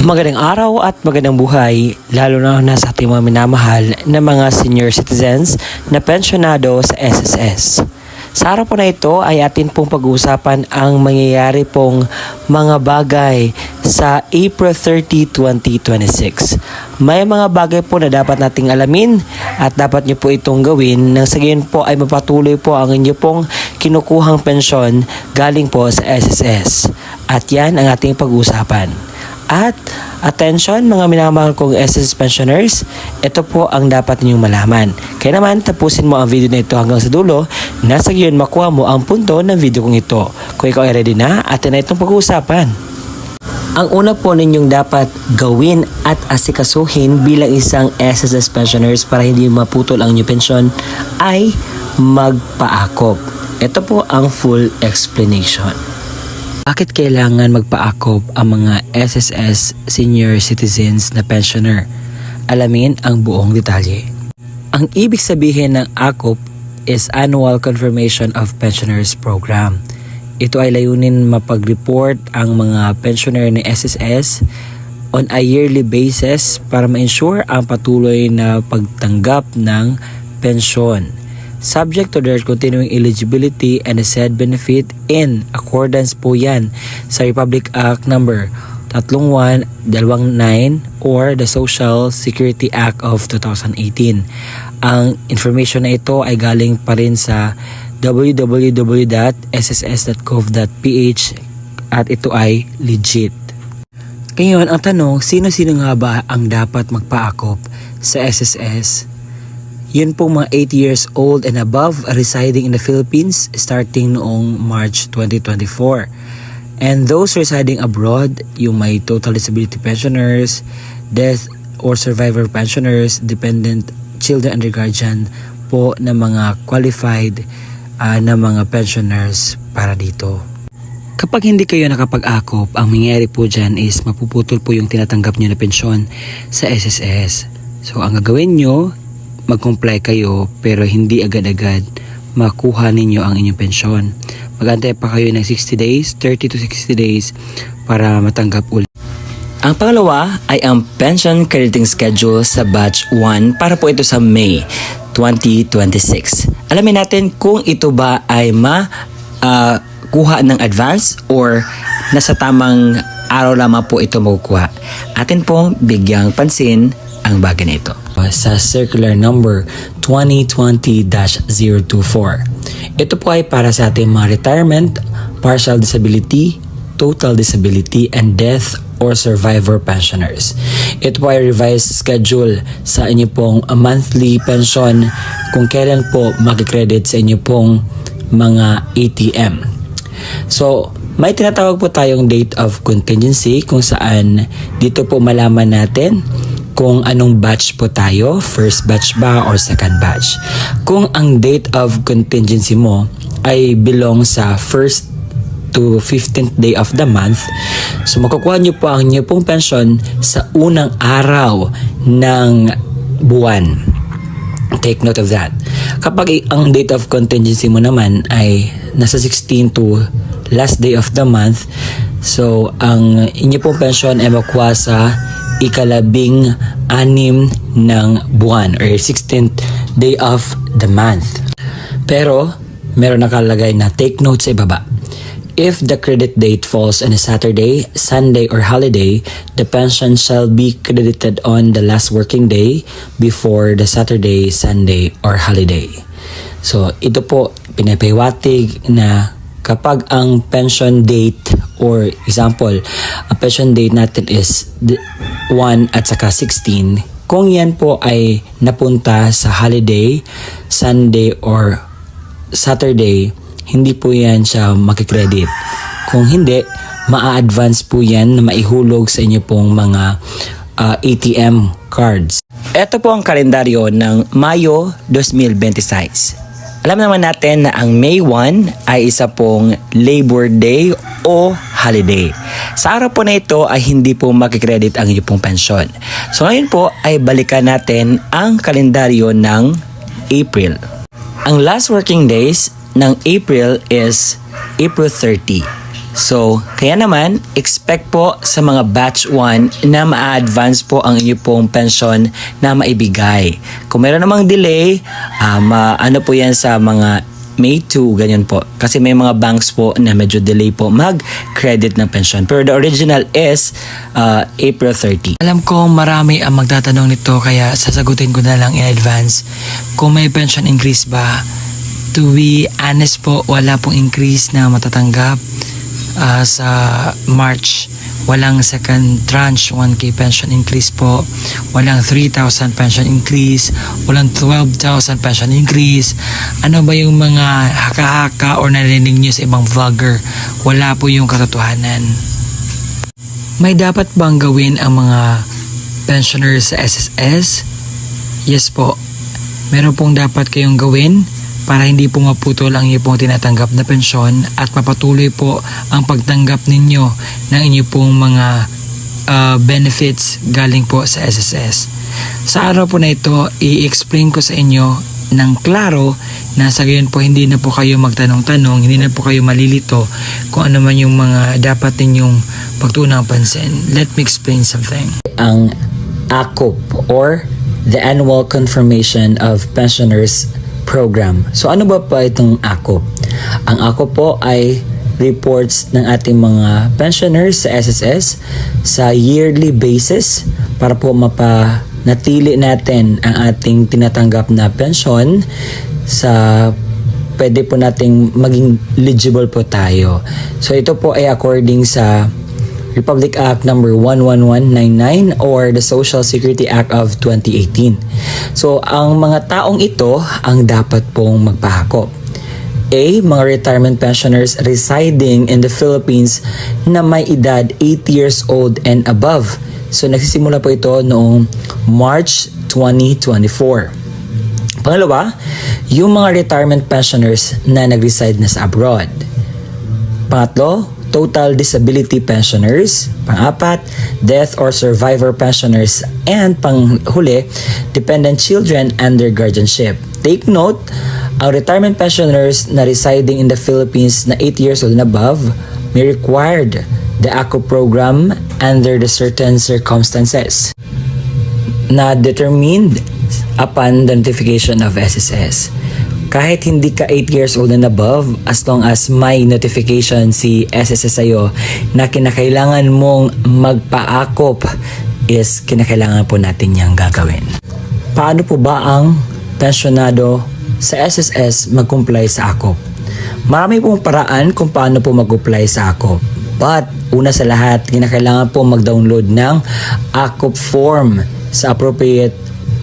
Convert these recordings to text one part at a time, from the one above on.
Magandang araw at magandang buhay, lalo na sa ating mga minamahal na mga senior citizens na pensyonado sa SSS. Sa araw po na ito ay atin pong pag-uusapan ang mangyayari pong mga bagay sa April 30, 2026. May mga bagay po na dapat nating alamin at dapat nyo po itong gawin nang sa gayon po ay mapatuloy po ang inyo pong kinukuhang pensyon galing po sa SSS. At yan ang ating pag-uusapan. At attention mga minamahal kong SSS pensioners, ito po ang dapat ninyong malaman. Kaya naman tapusin mo ang video na ito hanggang sa dulo na sa gayon makuha mo ang punto ng video kong ito. Kung ikaw ay ready na, atin na itong pag-uusapan. Ang una po ninyong dapat gawin at asikasuhin bilang isang SSS pensioners para hindi maputol ang inyong pensyon ay magpaakop. Ito po ang full explanation. Bakit kailangan magpaakop ang mga SSS senior citizens na pensioner? Alamin ang buong detalye. Ang ibig sabihin ng AKOP is Annual Confirmation of Pensioners Program. Ito ay layunin mapag-report ang mga pensioner ng SSS on a yearly basis para ma-ensure ang patuloy na pagtanggap ng pensyon, subject to their continuing eligibility and the said benefit in accordance po yan sa Republic Act number 3129 or the Social Security Act of 2018. Ang information na ito ay galing pa rin sa www.sss.gov.ph at ito ay legit. Ngayon, ang tanong, sino-sino nga ba ang dapat magpaakop sa SSS? Yun po mga 8 years old and above residing in the Philippines starting noong March 2024. And those residing abroad, yung may total disability pensioners, death or survivor pensioners, dependent children and guardian po na mga qualified na mga pensioners para dito. Kapag hindi kayo nakapag-akop, ang mangyayari po dyan is mapuputol po yung tinatanggap nyo na pensyon sa SSS. So ang gagawin nyo, mag-comply kayo pero hindi agad-agad makuha ninyo ang inyong pensyon. Mag-antay pa kayo ng 60 days, 30 to 60 days para matanggap ulit. Ang pangalawa ay ang pension crediting schedule sa batch 1 para po ito sa May 2026. Alamin natin kung ito ba ay kuha ng advance or nasa tamang araw lamang po ito makukuha. Atin pong bigyang pansin ang bagay na ito. Sa circular number 2020-024. Ito po ay para sa ating mga retirement, partial disability, total disability, and death or survivor pensioners. Ito po ay revised schedule sa inyo pong monthly pension kung kailan po mag-credit sa inyo pong mga ATM. So, may tinatawag po tayong date of contingency kung saan dito po malaman natin kung anong batch po tayo, first batch ba or second batch. Kung ang date of contingency mo ay belong sa first to 15th day of the month, so makukuha nyo po ang inyo pong pensyon sa unang araw ng buwan. Take note of that. Kapag ang date of contingency mo naman ay nasa 16 to last day of the month, so ang inyo pong pensyon ay makuha sa ikalabing-anim ng buwan or 16th day of the month. Pero, meron nakalagay na take note sa ibaba. If the credit date falls on a Saturday, Sunday, or holiday, the pension shall be credited on the last working day before the Saturday, Sunday, or holiday. So, ito po, pinapahiwatig na kapag ang pension date or example, ang pension date natin is 1 at saka 16, kung yan po ay napunta sa holiday, Sunday or Saturday, hindi po yan siya makikredit. Kung hindi, ma-advance po yan na maihulog sa inyo pong mga ATM cards. Ito po ang kalendaryo ng Mayo 2026. Alam naman natin na ang May 1 ay isa pong Labor Day o holiday. Sa araw po na ito ay hindi po makikredit ang inyong pong pensyon. So ngayon po ay balikan natin ang kalendaryo ng April. Ang last working days ng April is April 30. So, kaya naman, expect po sa mga batch 1 na ma-advance po ang inyo pong pensyon na maibigay. Kung meron namang delay, ano po yan sa mga May 2, ganyan po. Kasi may mga banks po na medyo delay po mag-credit ng pensyon. Pero the original is April 30. Alam ko marami ang magtatanong nito kaya sasagutin ko na lang in advance. Kung may pension increase ba? To be honest po, wala pong increase na matatanggap. Sa March, walang second tranche 1K pension increase po, walang 3,000 pension increase, walang 12,000 pension increase. Ano ba yung mga haka-haka or narinig nyo sa ibang vlogger? Wala po yung katotohanan. May dapat bang gawin ang mga pensioners sa SSS? Yes po, meron pong dapat kayong gawin para hindi po maputol ang inyong pong tinatanggap na pensyon at mapatuloy po ang pagtanggap ninyo ng inyong pong mga benefits galing po sa SSS. Sa araw po na ito, i-explain ko sa inyo ng klaro na sa gayon po hindi na po kayo magtanong-tanong, hindi na po kayo malilito kung ano man yung mga dapat ninyong pagtunang pansin. Let me explain something. Ang ACOP or the Annual Confirmation of Pensioners Program. So ano ba itong ACOP? Ang ACOP po ay reports ng ating mga pensioners sa SSS sa yearly basis para po mapanatili natin ang ating tinatanggap na pensyon sa pwede po nating maging eligible po tayo. So ito po ay according sa Republic Act number 11199 or the Social Security Act of 2018. So, ang mga taong ito ang dapat pong magpahakop. A. Mga retirement pensioners residing in the Philippines na may edad 8 years old and above. So, nagsisimula po ito noong March 2024. Pangalawa, yung mga retirement pensioners na nag-reside na sa abroad. Pangatlo, total disability pensioners. Pang-apat, death or survivor pensioners. And panghuli, dependent children under guardianship. Take note, ang retirement pensioners na residing in the Philippines na 8 years old and above may required the ACO program under the certain circumstances na determined upon the notification of SSS. Kahit hindi ka 8 years old and above, as long as may notification si SSS sa'yo na kinakailangan mong magpa-ACOP, is kinakailangan po natin niyang gagawin. Paano po ba ang pensyonado sa SSS mag-comply sa ACOP? Marami pong paraan kung paano po mag-comply sa ACOP. But, una sa lahat, kinakailangan po mag-download ng ACOP form sa appropriate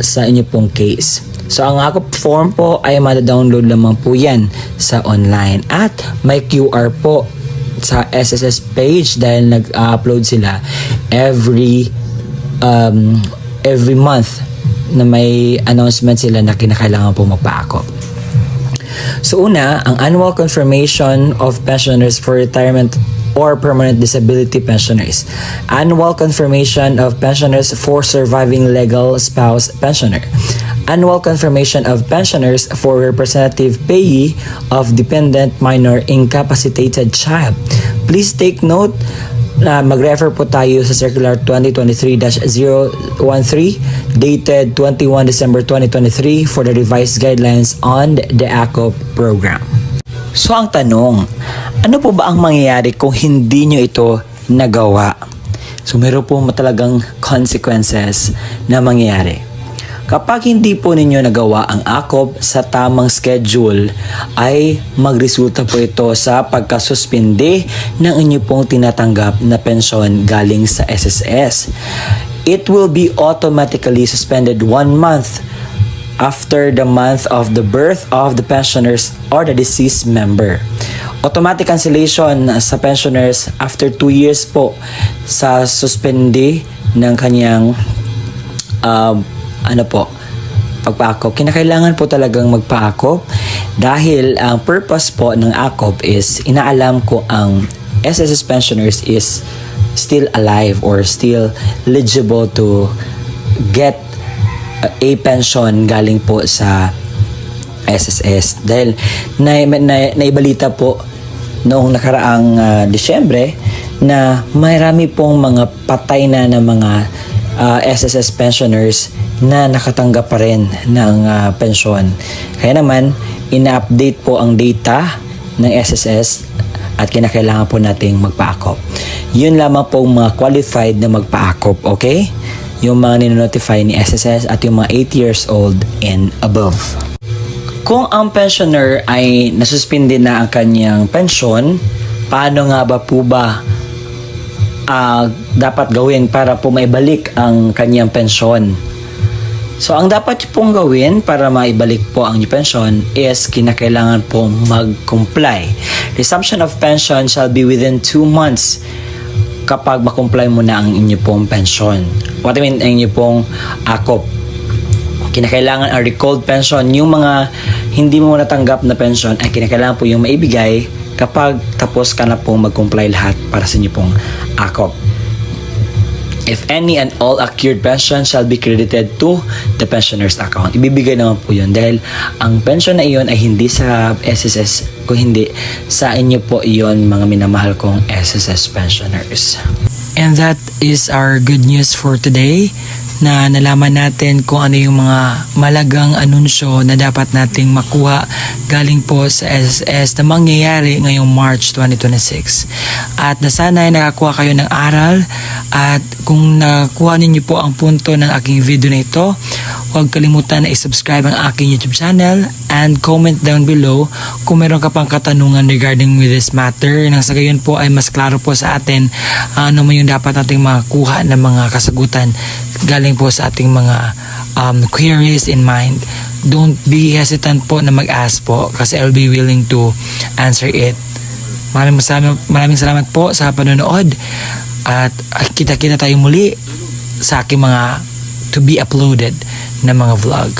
sa inyo pong case. So, ang ACOP form po ay mada-download lamang po yan sa online. At may QR po sa SSS page dahil nag-upload sila every month na may announcement sila na kinakailangan po magpa-ACOP. So, una, ang Annual Confirmation of Pensioners for Retirement or Permanent Disability Pensioners. Annual Confirmation of Pensioners for Surviving Legal Spouse Pensioner. Annual Confirmation of Pensioners for Representative Payee of Dependent Minor Incapacitated Child. Please take note na mag-refer po tayo sa Circular 2023-013 dated 21 December 2023 for the revised guidelines on the ACOP program. So ang tanong, ano po ba ang mangyayari kung hindi nyo ito nagawa? So meron po talagang consequences na mangyayari. Kapag hindi po ninyo nagawa ang ACOP sa tamang schedule, ay magresulta po ito sa pagkasuspinde ng inyo pong tinatanggap na pensyon galing sa SSS. It will be automatically suspended 1 month after the month of the birth of the pensioners or the deceased member. Automatic cancellation sa pensioners after 2 years po sa suspende ng kanyang pagpa-ACOP. Kinakailangan po talagang magpa-ACOP dahil ang purpose po ng ACOP is inaalam ko ang SSS pensioners is still alive or still eligible to get a pension galing po sa SSS. Dahil naibalita po noong nakaraang Disyembre na marami pong mga patay na mga SSS pensioners na nakatanggap pa rin ng pensyon. Kaya naman, ina-update po ang data ng SSS at kinakailangan po nating magpa-akop. Yun lamang po mga qualified na magpa-akop, okay? Yung mga ninonotify ni SSS at yung mga 8 years old and above. Kung ang pensioner ay nasuspindi na ang kanyang pensyon, paano nga ba po ba dapat gawin para po maibalik ang kanyang pensyon? So, ang dapat pong gawin para maibalik po ang inyong pension is kinakailangan po mag-comply. Resumption of pension shall be within 2 months kapag makomply mo na ang inyong pong pension. What I mean, ang inyong pong akop. Kinakailangan ang recalled pension. Yung mga hindi mo natanggap na pension ay kinakailangan po yung maibigay kapag tapos ka na pong mag-comply lahat para sa inyong pong akop. If any and all accrued pension shall be credited to the pensioner's account. Ibibigay naman po yun dahil ang pension na iyon ay hindi sa SSS, kung hindi sa inyo po iyon, mga minamahal kong SSS pensioners. And that is our good news for today, na nalaman natin kung ano yung mga malagang anunsyo na dapat nating makuha galing po sa SSS na mangyayari ngayong March 2026. At na sana ay nakakuha kayo ng aral, at kung nakuha ninyo po ang punto ng aking video na ito, huwag kalimutan na i-subscribe ang aking YouTube channel and comment down below kung meron ka pang katanungan regarding with this matter. Nang sa gayon po ay mas klaro po sa atin ano man yung dapat nating makuha ng mga kasagutan galing po sa ating mga queries in mind. Don't be hesitant po na mag-ask po kasi I'll be willing to answer it. Maraming salamat po sa panonood at kita-kita tayo muli sa aking mga to be uploaded na mga vlog.